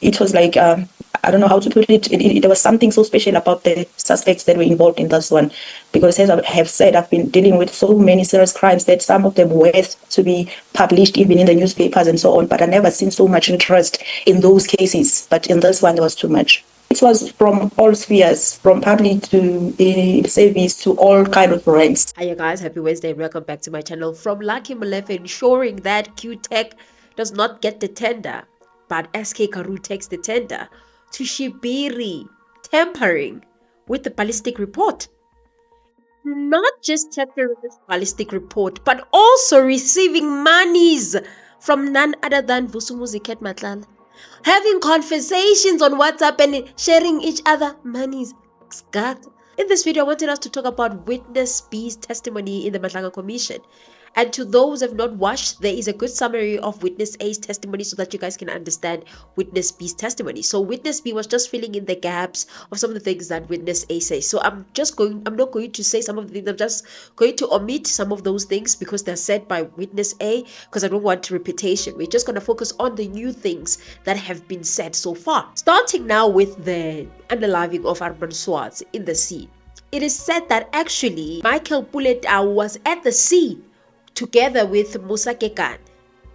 it was like, I don't know how to put it. There was something so special about the suspects that were involved in this one, because as I have said, I've been dealing with so many serious crimes that some of them worth to be published even in the newspapers and so on, but I never seen so much interest in those cases. But in this one, there was too much. It was from all spheres, from public to service to all kind of ranks. Hiya guys, happy Wednesday and welcome back to my channel. From Lucky Molefe ensuring that Q-Tech does not get the tender, but SK Karoo takes the tender, to Shibiri tampering with the ballistic report. Not just tampering with the ballistic report, but also receiving monies from none other than VUSUMUZI Matlala. Having conversations on WhatsApp and sharing each other monies. God. In this video, I wanted us to talk about Witness B's testimony in the Matlala Commission. And to those who have not watched, there is a good summary of Witness A's testimony so that you guys can understand Witness B's testimony. So Witness B was just filling in the gaps of some of the things that Witness A says. So I'm not going to say some of the things, I'm just going to omit some of those things because they're said by Witness A, because I don't want repetition. We're just going to focus on the new things that have been said so far. Starting now with the unaliving of ARMAND Swarts in the scene. It is said that actually Michael Puletau was at the scene together with Musakekan.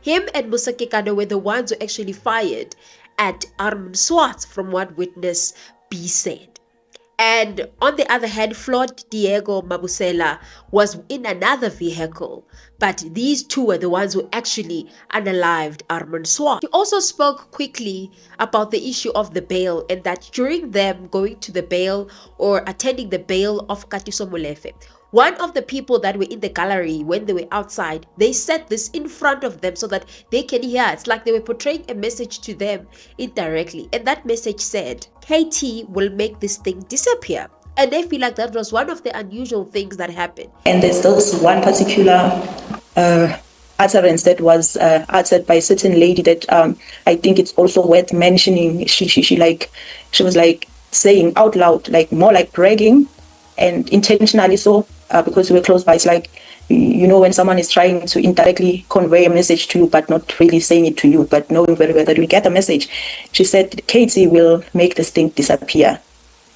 Him and Musakekan were the ones who actually fired at ARMAND Swarts, from what Witness B said. And on the other hand, Floyd Diego Mabusela was in another vehicle, but these two were the ones who actually unalived ARMAND Swarts. He also spoke quickly about the issue of the bail, and that during them going to the bail or attending the bail of KATISO Molefe, one of the people that were in the gallery when they were outside, they said this in front of them so that they can hear. It's like they were portraying a message to them indirectly. And that message said, KT will make this thing disappear. And they feel like that was one of the unusual things that happened. And there's this one particular utterance that was uttered by a certain lady that I think it's also worth mentioning. She was like saying out loud, like more like bragging, and intentionally so, because we were close by. It's like, you know, when someone is trying to indirectly convey a message to you but not really saying it to you, but knowing very well that you'll get the message. She said Katie will make this thing disappear.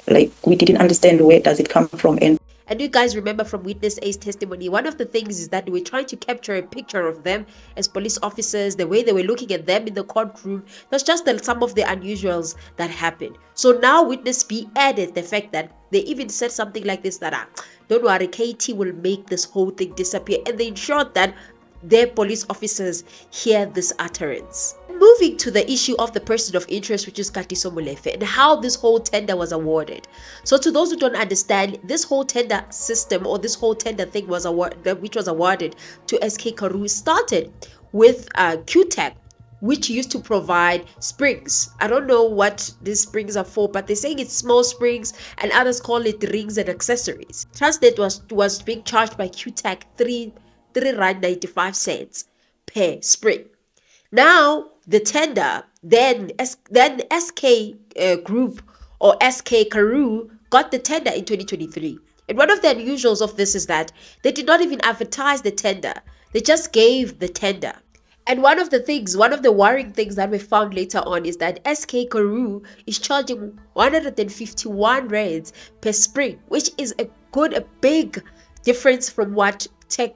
Like, we didn't understand where does it come from. And you guys remember from Witness A's testimony, one of the things is that they were trying to capture a picture of them as police officers, the way they were looking at them in the courtroom. That's just some of the unusuals that happened. So now Witness B added the fact that they even said something like this, that don't worry, KT will make this whole thing disappear. And they ensured that their police officers hear this utterance. Moving to the issue of the person of interest, which is KATISO Molefe, and how this whole tender was awarded. So to those who don't understand, this whole tender system, or this whole tender thing was awarded, which was awarded to SK Karoo, started with Q-Tech, which used to provide springs. I don't know what these springs are for, but they're saying it's small springs, and others call it rings and accessories. Transnet was being charged by Q-Tech 3.95 per spring. Now the tender, then SK Group or SK Karoo got the tender in 2023. And one of the unusuals of this is that they did not even advertise the tender. They just gave the tender. And one of the worrying things that we found later on is that SK Karoo is charging 151 rands per spring, which is a big difference from what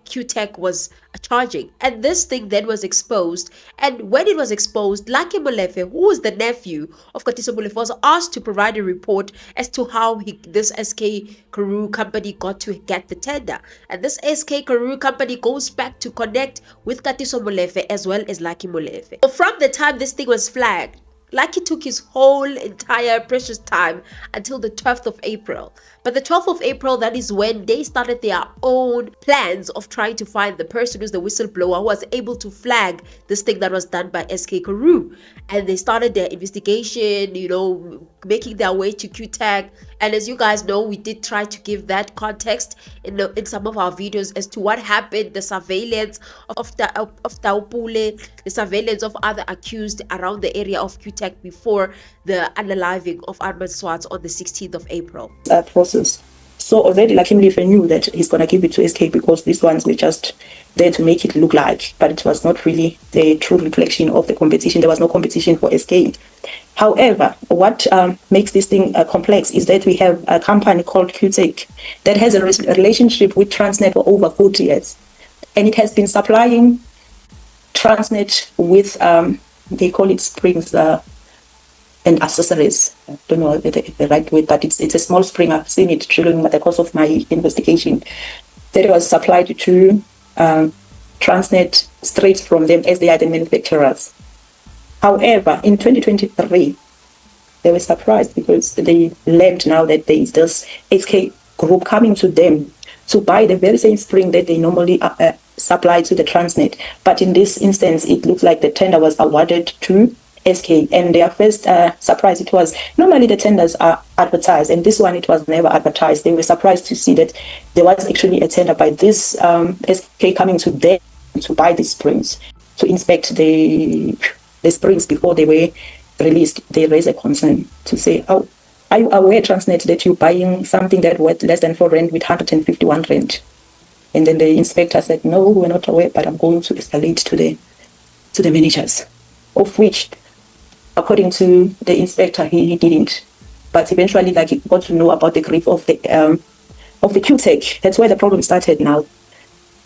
Q-Tech was charging. And this thing then was exposed. And when it was exposed, Lucky Molefe, who is the nephew of KATISO Molefe, was asked to provide a report as to how this SK Karoo company got to get the tender. And this SK Karoo company goes back to connect with KATISO Molefe as well as Lucky Molefe. So from the time this thing was flagged, Lucky took his whole entire precious time until the 12th of April. But the 12th of April, that is when they started their own plans of trying to find the person who's the whistleblower who was able to flag this thing that was done by SK Karoo. And they started their investigation, you know, making their way to Q-Tech. And as you guys know, we did try to give that context in some of our videos as to what happened, the surveillance of Taupule, the surveillance of other accused around the area of Q-Tech before the unaliving of ARMAND Swarts on the 16th of April. Process. So already Lucky Molefe knew that he's going to give it to SK because these ones were just there to make it look like, but it was not really the true reflection of the competition. There was no competition for SK. However, what makes this thing complex is that we have a company called QTech that has a relationship with Transnet for over 40 years. And it has been supplying Transnet with, they call it springs and accessories. I don't know the right word, but it's a small spring. I've seen it during the course of my investigation. That was supplied to Transnet straight from them as they are the manufacturers. However, in 2023, they were surprised because they learned now that there is this SK group coming to them to buy the very same spring that they normally supply to the Transnet. But in this instance, it looks like the tender was awarded to SK, and their first surprise, it was normally the tenders are advertised, and this one it was never advertised. They were surprised to see that there was actually a tender by this SK coming to them to buy the springs, to inspect the springs before they were released. They raised a concern to say, oh, are you aware, Transnet, that you're buying something that worth less than 4 rand with 151 rand? And then the inspector said, no, we're not aware, but I'm going to escalate to the managers, of which, according to the inspector, he didn't. But eventually, like, he got to know about the grief of the QTech. That's where the problem started now,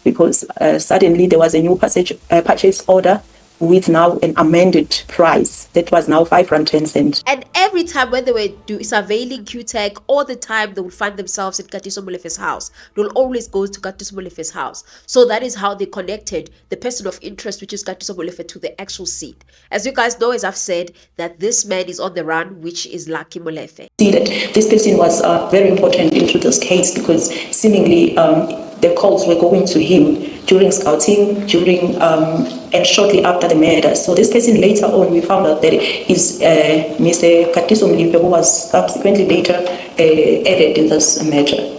because suddenly there was a new purchase order with now an amended price that was now 5.10 rand. And every time when they were surveilling QTech, all the time they would find themselves at KATISO Molefe's house. They'll always go to KATISO Molefe's house. So that is how they connected the person of interest, which is KATISO Molefe, to the actual seat. As you guys know, as I've said, that this man is on the run, which is Lucky Molefe. See that this person was very important into this case because seemingly the calls were going to him during scouting, and shortly after the murder. So this person, later on, we found out that is Mr. KATISO Molefe, who was subsequently later added in this matter.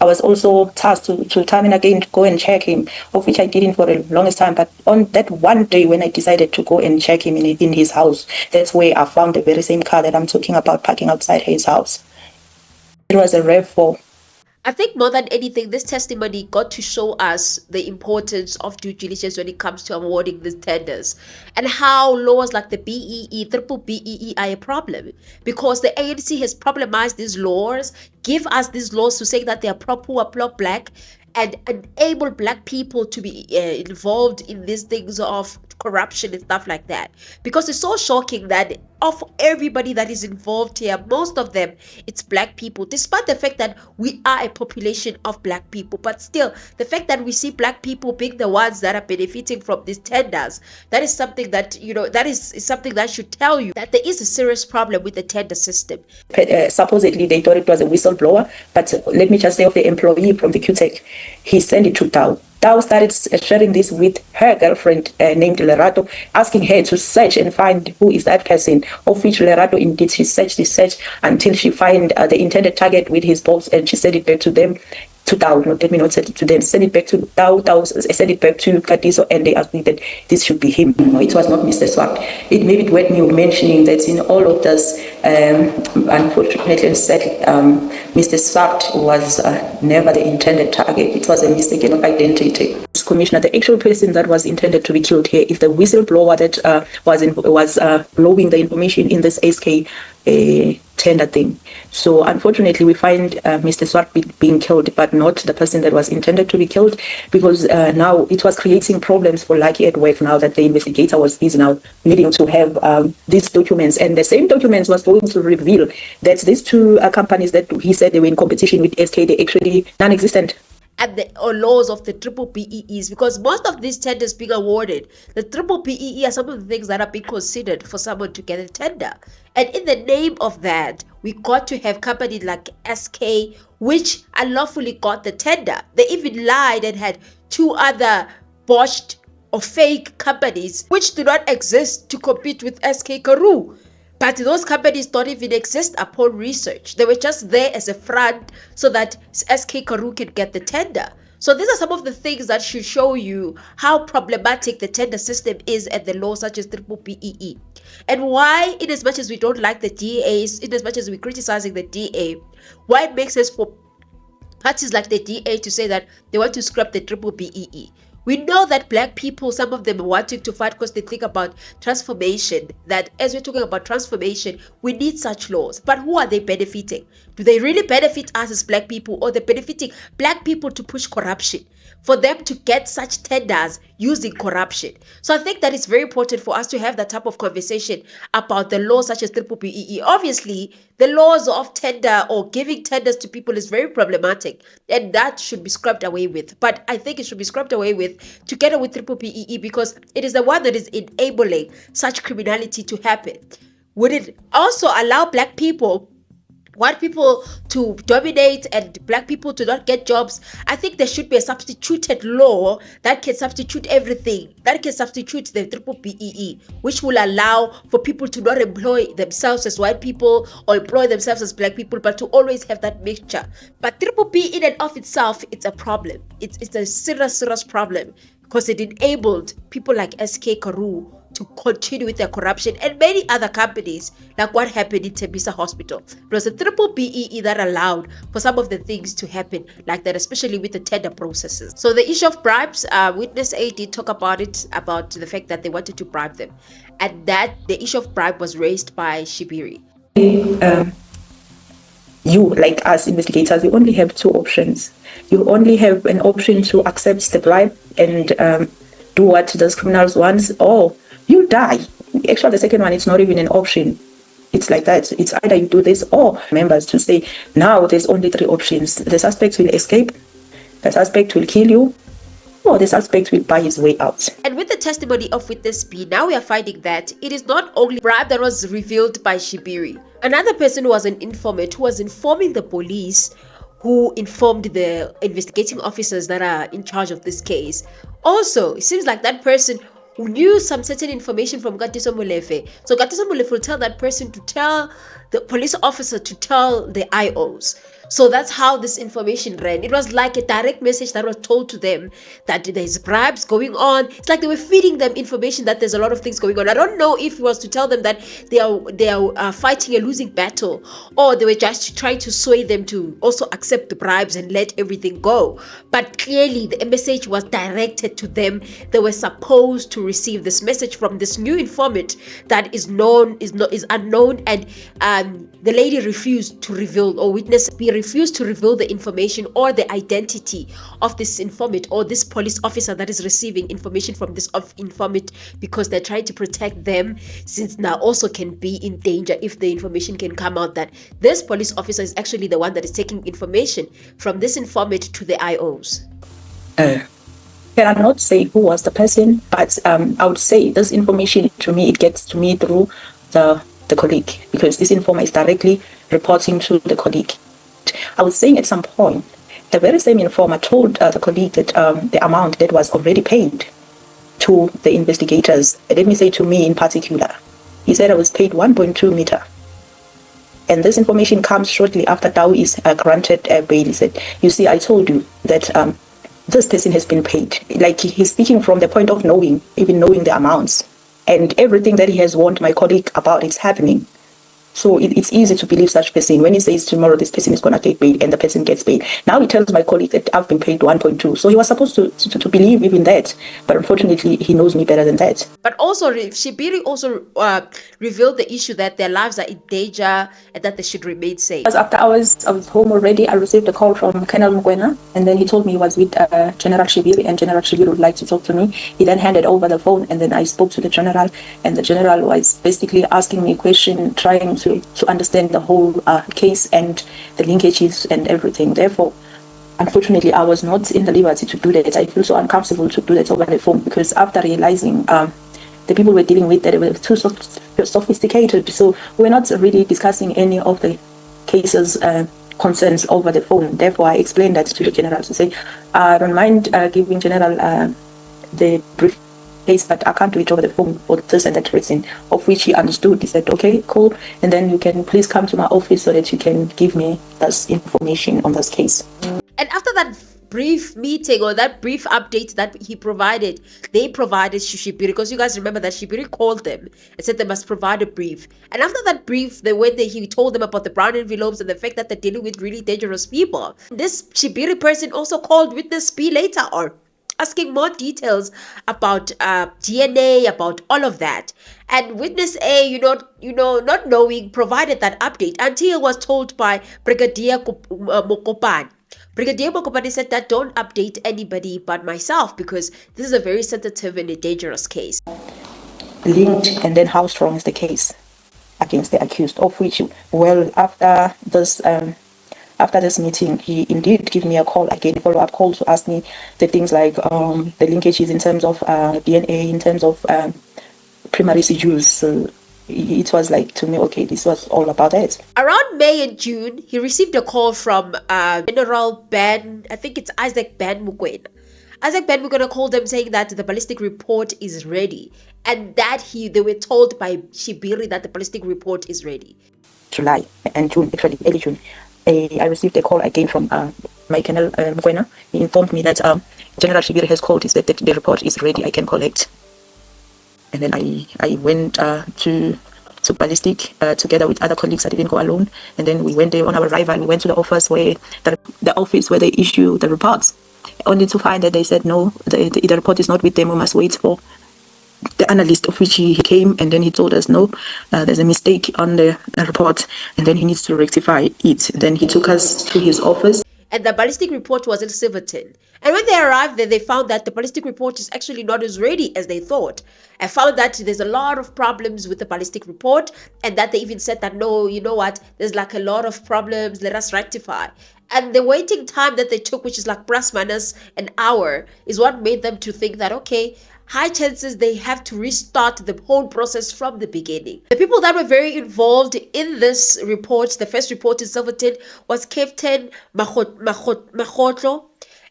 I was also tasked to time and again to go and check him, of which I didn't for the longest time. But on that one day when I decided to go and check him in his house, that's where I found the very same car that I'm talking about parking outside his house. It was a RAV4. I think more than anything, this testimony got to show us the importance of due diligence when it comes to awarding these tenders, and how laws like the BBBEE are a problem, because the ANC has problematized these laws, give us these laws to say that they are pro-poor, pro-black, and enable black people to be involved in these things of corruption and stuff like that. Because it's so shocking that of everybody that is involved here, most of them, it's black people, despite the fact that we are a population of black people. But still, the fact that we see black people being the ones that are benefiting from these tenders, that is something that, you know, that is something that should tell you that there is a serious problem with the tender system. Supposedly they thought it was a whistleblower, but let me just say, of the employee from the QTech, he sent it to Tao. Tao started sharing this with her girlfriend named Lerato, asking her to search and find who is that person, of which Lerato indeed, she searched until she find the intended target with his boss, and she sent it back to them, to Tao. Let me not send it to them, send it back to Tao. Tao sent it back to KATISO, and they agreed that this should be him. No, it was not Mr. Swart. It may be worth me mentioning that in all of this, unfortunately, said Mr. Swart was never the intended target. It was a mistaken of identity. Commissioner, the actual person that was intended to be killed here is the whistleblower that was blowing the information in this SK tender thing. So unfortunately, we find Mr. Swart being killed, but not the person that was intended to be killed, because now it was creating problems for Lucky at work. Now that the investigator is now needing to have these documents, and the same documents was going to reveal that these two companies that he said they were in competition with SK, they actually non-existent. And the laws of the BBBEEs, because most of these tenders being awarded, the BBBEE are some of the things that are being considered for someone to get a tender. And in the name of that, we got to have companies like SK, which unlawfully got the tender. They even lied and had 2 other botched or fake companies which do not exist to compete with SK Karoo. But those companies don't even exist upon research. They were just there as a front so that SK Karoo can get the tender. So these are some of the things that should show you how problematic the tender system is and the law such as BBBEE. And why, in as much as we don't like the DAs, in as much as we're criticizing the DA, why it makes sense for parties like the DA to say that they want to scrap the BBBEE. We know that black people, some of them are wanting to fight because they think about transformation, that as we're talking about transformation, we need such laws. But who are they benefiting? Do they really benefit us as black people, or they're benefiting black people to push corruption, for them to get such tenders using corruption? So I think that it's very important for us to have that type of conversation about the laws such as BBBEE. Obviously, the laws of tender or giving tenders to people is very problematic, and that should be scrubbed away with. But I think it should be scrubbed away with together with BBBEE, because it is the one that is enabling such criminality to happen. Would it also allow black people, white people, to dominate and black people to not get jobs? I think there should be a substituted law that can substitute everything, that can substitute the BBBEE, which will allow for people to not employ themselves as white people or employ themselves as black people, but to always have that mixture. But BBBEE in and of itself, it's a problem. It's a serious problem, because it enabled people like SK Karoo to continue with their corruption, and many other companies, like what happened in Tembisa Hospital. It was the BBBEE that allowed for some of the things to happen like that, especially with the tender processes. So the issue of bribes, witness A did talk about it, about the fact that they wanted to bribe them, and that the issue of bribe was raised by Shibiri. You, like us investigators, you only have two options. You only have an option to accept the bribe and do what those criminals want, or you die. Actually, the second one, it's not even an option. It's like that. It's either you do this, or members to say, now there's only three options. The suspect will escape, the suspect will kill you, or the suspect will buy his way out. And with the testimony of witness B, now we are finding that it is not only bribe that was revealed by Shibiri. Another person was an informant who was informing the police, who informed the investigating officers that are in charge of this case. Also, it seems like that person who knew some certain information from KATISO Molefe. So KATISO Molefe will tell that person to tell the police officer to tell the IOs. So that's how this information ran. It was like a direct message that was told to them that there's bribes going on. It's like they were feeding them information that there's a lot of things going on. I don't know if it was to tell them that they are fighting a losing battle, or they were just trying to sway them to also accept the bribes and let everything go. But clearly the message was directed to them. They were supposed to receive this message from this new informant that is unknown, and the lady refused to reveal, or witness B refused to reveal the information or the identity of this informant or this police officer that is receiving information from this informant, because they're trying to protect them, since now also can be in danger if the information can come out that this police officer is actually the one that is taking information from this informant to the IOs. Cannot say who was the person, but I would say this information to me, it gets to me through the colleague, because this informer is directly reporting to the colleague. I was saying at some point, the very same informer told the colleague that the amount that was already paid to the investigators, let me say to me in particular, he said I was paid 1.2 meter. And this information comes shortly after Tau is granted bail. He said, you see, I told you that this person has been paid. Like, he's speaking from the point of knowing, even knowing the amounts. And everything that he has warned my colleague about, it's happening. So it's easy to believe such person when he says tomorrow this person is going to get paid and the person gets paid. Now he tells my colleague that I've been paid 1.2. So he was supposed to believe even that. But unfortunately, he knows me better than that. But also, Shibiri also revealed the issue that their lives are in danger and that they should remain safe. Because after I was home already, I received a call from Colonel MOKOENA, and then he told me he was with General Shibiri, and General Shibiri would like to talk to me. He then handed over the phone, and then I spoke to the general, and the general was basically asking me a question, trying to understand the whole case and the linkages and everything. Therefore, unfortunately, I was not in the liberty to do that. I feel so uncomfortable to do that over the phone, because after realizing the people we're dealing with, that were too sophisticated, so we're not really discussing any of the cases concerns over the phone. Therefore, I explained that to the general to say, I don't mind giving general the brief case, but I can't do it over the phone for this and that reason, of which he understood. He said, okay, cool, and then you can please come to my office so that you can give me this information on this case. And after that brief meeting, or that brief update that they provided to Shibiri, because you guys remember that Shibiri called them and said they must provide a brief. And after that brief, he told them about the brown envelopes and the fact that they're dealing with really dangerous people. This Shibiri person also called witness B later on, asking more details about DNA, about all of that. And witness A, not knowing, provided that update until it was told by Brigadier Mokopane. Brigadier Mokopane said that don't update anybody but myself because this is a very sensitive and a dangerous case. Linked, and then how strong is the case against the accused, of which, well, after this meeting, he indeed gave me a call again, a follow-up call, to ask me the things like the linkages in terms of DNA, in terms of primary residues. So it was like, to me, okay, this was all about it. Around May and June, he received a call from General Ben, I think it's Isaac Ben MOKOENA. Isaac Ben MOKOENA called them saying that the ballistic report is ready, and that they were told by Shibiri that the ballistic report is ready. July and June, actually early June, I received a call again from my Colonel MOKOENA. He informed me that General Shibiri has called, is that the report is ready, I can collect. And then I went to Ballistic together with other colleagues. I didn't go alone. And then we went there. On our arrival, we went to the office where they issue the reports, only to find that they said no, the report is not with them. We must wait for the analyst, of which he came, and then he told us no, there's a mistake on the report, and then he needs to rectify it. Then he took us to his office. And the ballistic report was in Silverton. And when they arrived there, they found that the ballistic report is actually not as ready as they thought. I found that there's a lot of problems with the ballistic report, and that they even said that, no, you know what, there's like a lot of problems, let us rectify. And the waiting time that they took, which is like plus minus an hour, is what made them to think that, okay, high chances they have to restart the whole process from the beginning. The people that were very involved in this report, the first report in Silverton, was Captain MAKGOTLOE,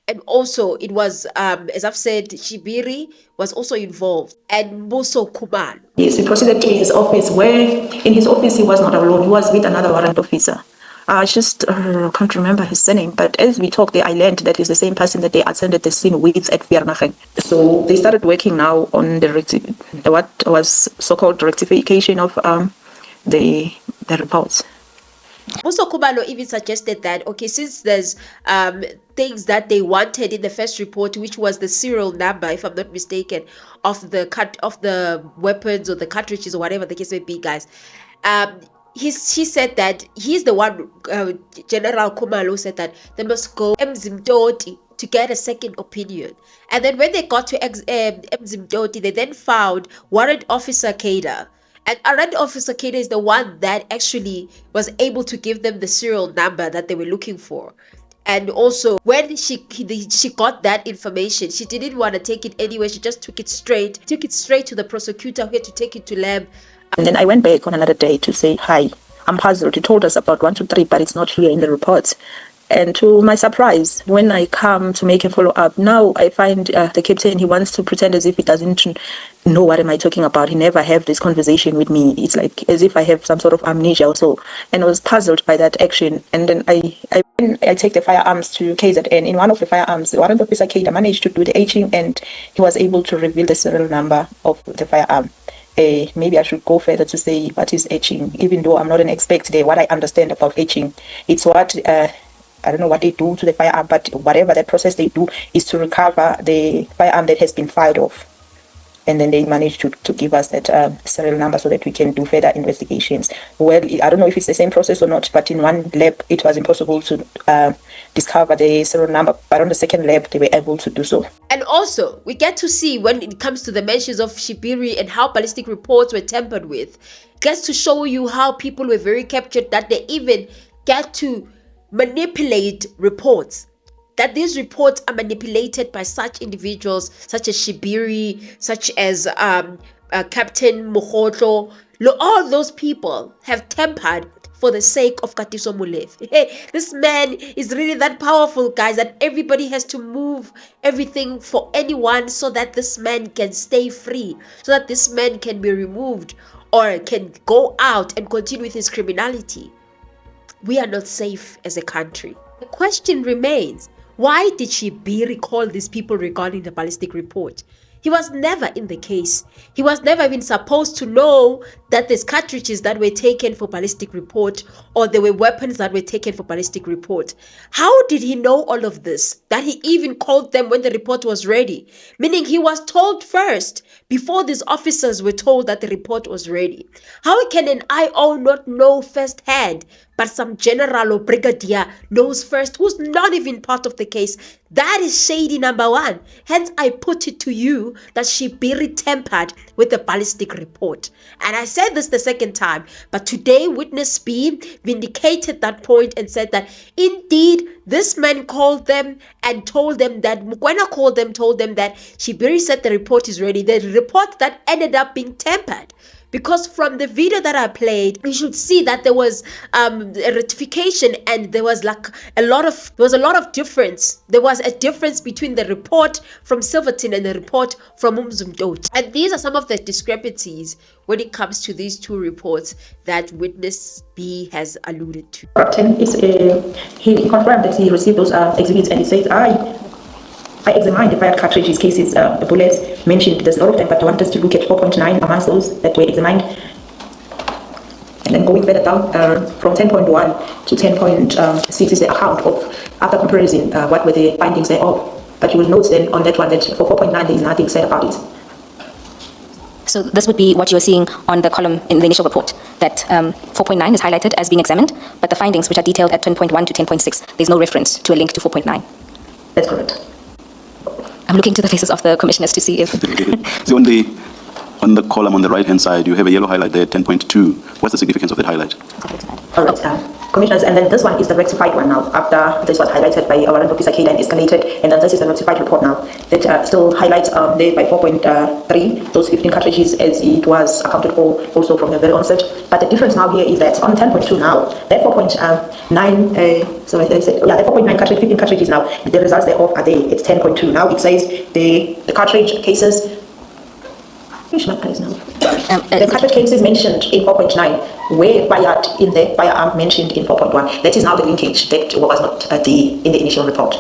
and also it was, as I've said, Shibiri was also involved, and Muso Kuman. Yes, we proceeded to his office, where in his office he was not alone, he was with another warrant officer. I just can't remember his surname, but as we talked there, I learned that he's the same person that they attended the scene with at VUSUMUZI. So they started working now on what was so-called rectification of the reports. Muso Kubalo even suggested that, okay, since there's things that they wanted in the first report, which was the serial number, if I'm not mistaken, of the weapons or the cartridges or whatever the case may be, guys. She said that he's the one, General Kumalo said that they must go Mzimdoti to get a second opinion. And then when they got to Mzimdoti, they then found Warrant Officer Kada. And Warrant Officer Kada is the one that actually was able to give them the serial number that they were looking for. And also, when she got that information, she didn't want to take it anywhere. She just took it straight to the prosecutor, who had to take it to lab. And then I went back on another day to say, hi, I'm puzzled. He told us about 1, 2, 3, but it's not here in the report. And to my surprise, when I come to make a follow-up, now I find the captain, he wants to pretend as if he doesn't know what am I talking about. He never had this conversation with me. It's like as if I have some sort of amnesia or so. And I was puzzled by that action. And then I take the firearms to KZN. In one of the firearms, the warrant officer Kada managed to do the etching, and he was able to reveal the serial number of the firearm. Maybe I should go further to say what is etching, even though I'm not an expert there. What I understand about etching, it's what I don't know what they do to the firearm, but whatever that process they do is to recover the firearm that has been fired off. And then they managed to give us that serial number so that we can do further investigations. Well, I don't know if it's the same process or not, but in one lab it was impossible to discover the serial number, but on the second lab they were able to do so. And also, we get to see when it comes to the mentions of Shibiri and how ballistic reports were tampered with, it gets to show you how people were very captured, that they even get to manipulate reports. That these reports are manipulated by such individuals, such as Shibiri, such as Captain MAKGOTLOE. All those people have tampered for the sake of KATISO Molefe. Hey, this man is really that powerful, guys, that everybody has to move everything for anyone so that this man can stay free, so that this man can be removed or can go out and continue with his criminality. We are not safe as a country. The question remains, why did Shibiri call these people regarding the ballistic report? He was never in the case. He was never even supposed to know that there's cartridges that were taken for ballistic report, or there were weapons that were taken for ballistic report. How did he know all of this? That he even called them when the report was ready? Meaning he was told first before these officers were told that the report was ready. How can an IO not know firsthand, but some general or brigadier knows first, who's not even part of the case? That is shady number one. Hence, I put it to you that Shibiri tampered with the ballistic report. And I said this the second time, but today Witness B vindicated that point and said that indeed this man called them and told them that MOKOENA called them, told them that Shibiri said the report is ready. The report that ended up being tampered. Because from the video that I played, you should see that there was a rectification, and there was like a lot of difference. There was a difference between the report from Silverton and the report from Umzumdot. And these are some of the discrepancies when it comes to these two reports that Witness B has alluded to. He confirmed that he received those exhibits, and he said, I examined the fired cartridges cases, the bullets mentioned. There's a lot of them, but I want us to look at 4.9 amongst those that were examined. And then going further down, from 10.1 to 10.6 is the account of, after comparison, what were the findings thereof. But you will note then on that one that for 4.9 there is nothing said about it. So this would be what you're seeing on the column in the initial report, that 4.9 is highlighted as being examined, but the findings which are detailed at 10.1 to 10.6, there's no reference to a link to 4.9. That's correct. I'm looking to the faces of the commissioners to see if... So on the column on the right-hand side, you have a yellow highlight there, 10.2. What's the significance of that highlight? All right, commissioners, and then this one is the rectified one now. After this was highlighted by our warrant officer K and escalated, and then this is the rectified report now that still highlights there by 4.3 those 15 cartridges as it was accounted for also from the very onset. But the difference now here is that on 10.2 now, that 4.9, so I said, yeah, the 4.9 cartridge, 15 cartridges now, the results thereof are there. It's 10.2 now. It says the cartridge cases. The cartridge cases mentioned in 4.9 were fired in the firearm mentioned in 4.1. That is now the linkage that was not in the initial report.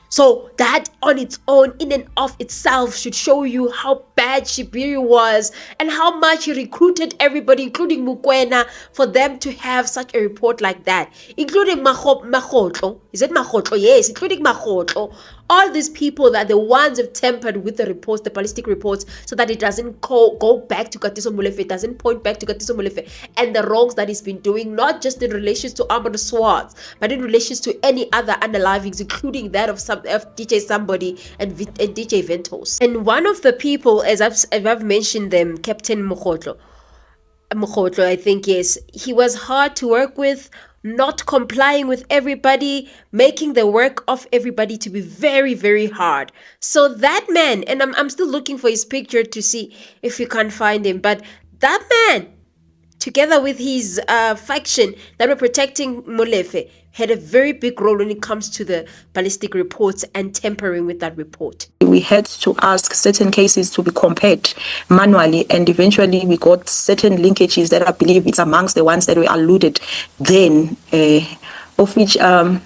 So that on its own, in and of itself, should show you how bad Shibiri was and how much he recruited everybody, including MOKOENA, for them to have such a report like that, including MAKGOTLOE. Is it MAKGOTLOE? Yes, including MAKGOTLOE. All these people that the ones have tampered with the reports, the ballistic reports, so that it doesn't go back to KATISO Molefe, it doesn't point back to KATISO Molefe and the wrongs that he's been doing, not just in relation to ARMAND Swarts, but in relation to any other unalivings, including that of DJ Somebody and DJ Ventos. And one of the people, as I've mentioned them, Captain MAKGOTLOE, I think, yes, he was hard to work with, not complying with everybody, making the work of everybody to be very, very hard. So that man, and I'm still looking for his picture to see if you can find him, but that man, together with his faction that were protecting Molefe, had a very big role when it comes to the ballistic reports and tampering with that report. We had to ask certain cases to be compared manually, and eventually we got certain linkages that I believe it's amongst the ones that were alluded then, of which at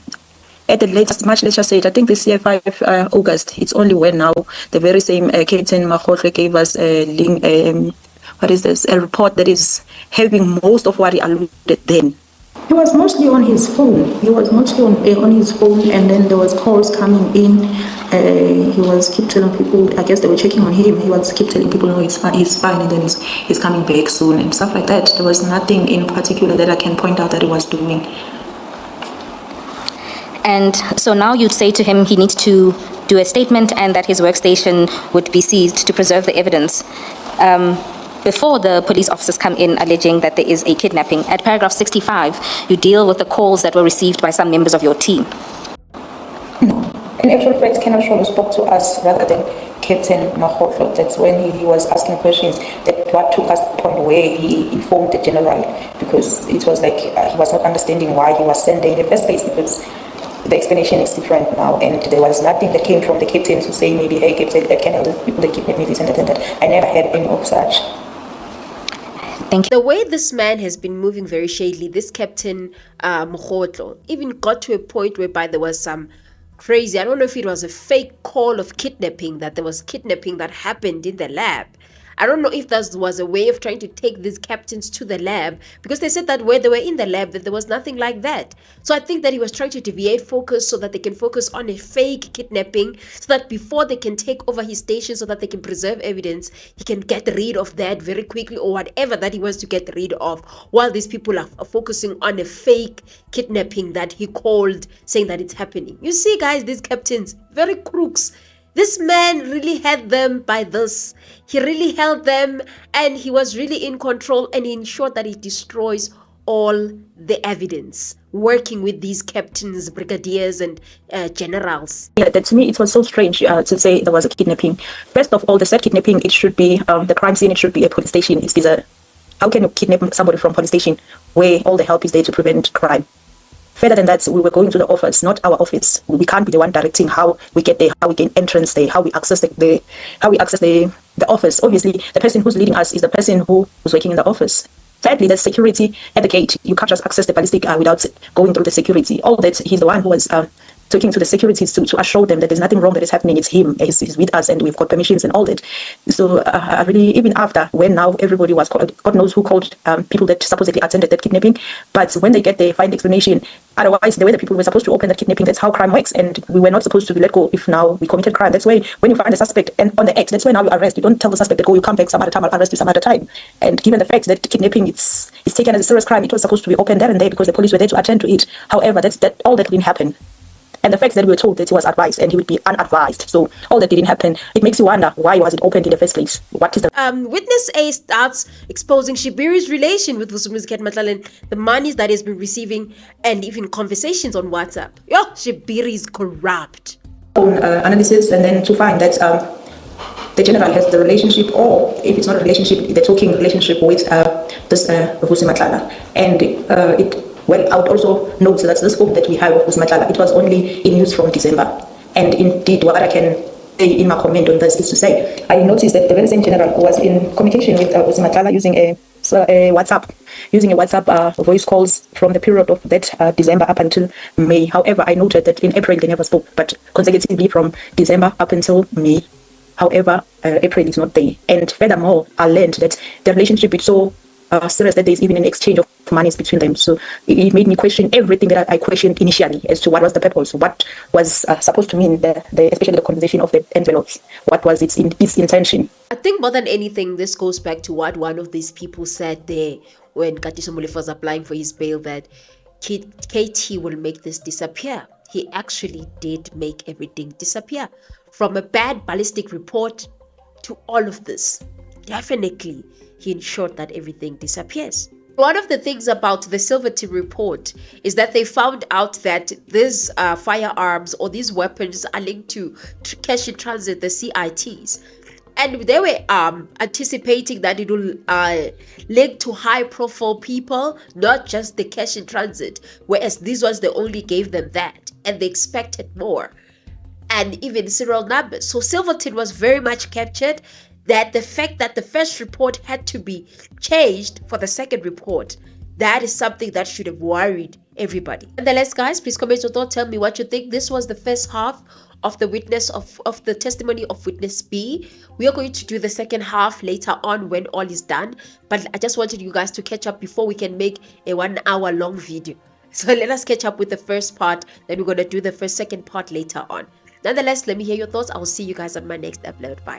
the latest, much later stage, I think this year, 5 August, it's only when now the very same Captain MAKGOTLOE gave us a link, a report that is having most of what he alluded then. He was mostly on his phone. On his phone, and then there was calls coming in. He was keep telling people, I guess they were checking on him. He was keep telling people, no, he's fine, and then he's coming back soon and stuff like that. There was nothing in particular that I can point out that he was doing. And so now you'd say to him he needs to do a statement and that his workstation would be seized to preserve the evidence. Before the police officers come in alleging that there is a kidnapping, at paragraph 65, you deal with the calls that were received by some members of your team. No. In actual fact, Ken Asholo spoke to us rather than Captain MAKGOTLOE. That's when he was asking questions. That what took us to the point where he informed the general, because it was like he was not understanding why he was sent there in the first place, because the explanation is different now, and there was nothing that came from the captain to say maybe, hey, Captain, that can help people that kidnap me, this and that and that. I never had any of such. Thank you. The way this man has been moving very shadily, this Captain MAKGOTLOE, even got to a point whereby there was some crazy. I don't know if it was a fake call of kidnapping, that there was kidnapping that happened in the lab. I don't know if that was a way of trying to take these captains to the lab, because they said that where they were in the lab that there was nothing like that. So I think that he was trying to deviate focus so that they can focus on a fake kidnapping, so that before they can take over his station, so that they can preserve evidence, he can get rid of that very quickly, or whatever that he wants to get rid of, while these people are focusing on a fake kidnapping that he called, saying that it's happening. You see, guys, these captains, very crooks. This man really had them by this. He really held them, and he was really in control, and he ensured that he destroys all the evidence, working with these captains, brigadiers, and generals. Yeah, that to me it was so strange to say there was a kidnapping. First of all, the said kidnapping, it should be the crime scene, it should be a police station. It's a, how can you kidnap somebody from police station where all the help is there to prevent crime? Further than that, we were going to the office, not our office. We can't be the one directing how we get there, how we gain entrance there, how we access the office. Obviously, the person who's leading us is the person who was working in the office. Thirdly, the security at the gate. You can't just access the ballistic without going through the security. All that, he's the one who was talking to the securities to assure them that there's nothing wrong that is happening. It's him. He's with us, and we've got permissions and all that. So I really, even after, when now everybody was called, God knows who called people that supposedly attended that kidnapping. But when they get there, find explanation. Otherwise, the way the people were supposed to open that kidnapping, that's how crime works. And we were not supposed to be let go if now we committed crime. That's why when you find the suspect and on the act, that's why now you arrest. You don't tell the suspect that, oh, you come back some other time, I'll arrest you some other time. And given the fact that kidnapping it's taken as a serious crime, it was supposed to be opened there and there because the police were there to attend to it. However, all that didn't happen. And the fact that we were told that he was advised and he would be unadvised. So all that didn't happen. It makes you wonder, why was it opened in the first place? What is the... Witness A starts exposing Shibiri's relation with VUSUMUZI and Matlala, and the monies that he's been receiving, and even conversations on WhatsApp. Yo, Shibiri is corrupt. Analysis, and then to find that the general has the relationship, or if it's not a relationship, the talking relationship with this VUSUMUZI Matlala. And well, I would also note that the scope that we have of VUSUMUZI Matlala, it was only in use from December. And indeed, what I can say in my comment on this is to say, I noticed that the very same general was in communication with VUSUMUZI Matlala using a WhatsApp voice calls from the period of that December up until May. However, I noted that in April they never spoke, but consecutively from December up until May. However, April is not there. And furthermore, I learned that the relationship is so serious that there's even an exchange of monies between them. So it made me question everything that I questioned initially as to what was the purpose, what was supposed to mean, especially the conversation of the envelopes, what was its intention. I think more than anything, this goes back to what one of these people said there when KATISO Molefe was applying for his bail, that KT will make this disappear. He actually did make everything disappear. From a bad ballistic report to all of this. Definitely, he ensured that everything disappears. One of the things about the Silverton report is that they found out that these firearms or these weapons are linked to cash in transit, the CITs. And they were anticipating that it will link to high-profile people, not just the cash in transit, whereas these ones, they only gave them that, and they expected more, and even serial numbers. So Silverton was very much captured, that the fact that the first report had to be changed for the second report, that is something that should have worried everybody. Nonetheless, guys, please comment your thoughts. Tell me what you think. This was the first half of the the testimony of witness B. We are going to do the second half later on when all is done. But I just wanted you guys to catch up before we can make a 1 hour long video. So let us catch up with the first part. Then we're going to do the second part later on. Nonetheless, let me hear your thoughts. I will see you guys on my next upload. Bye.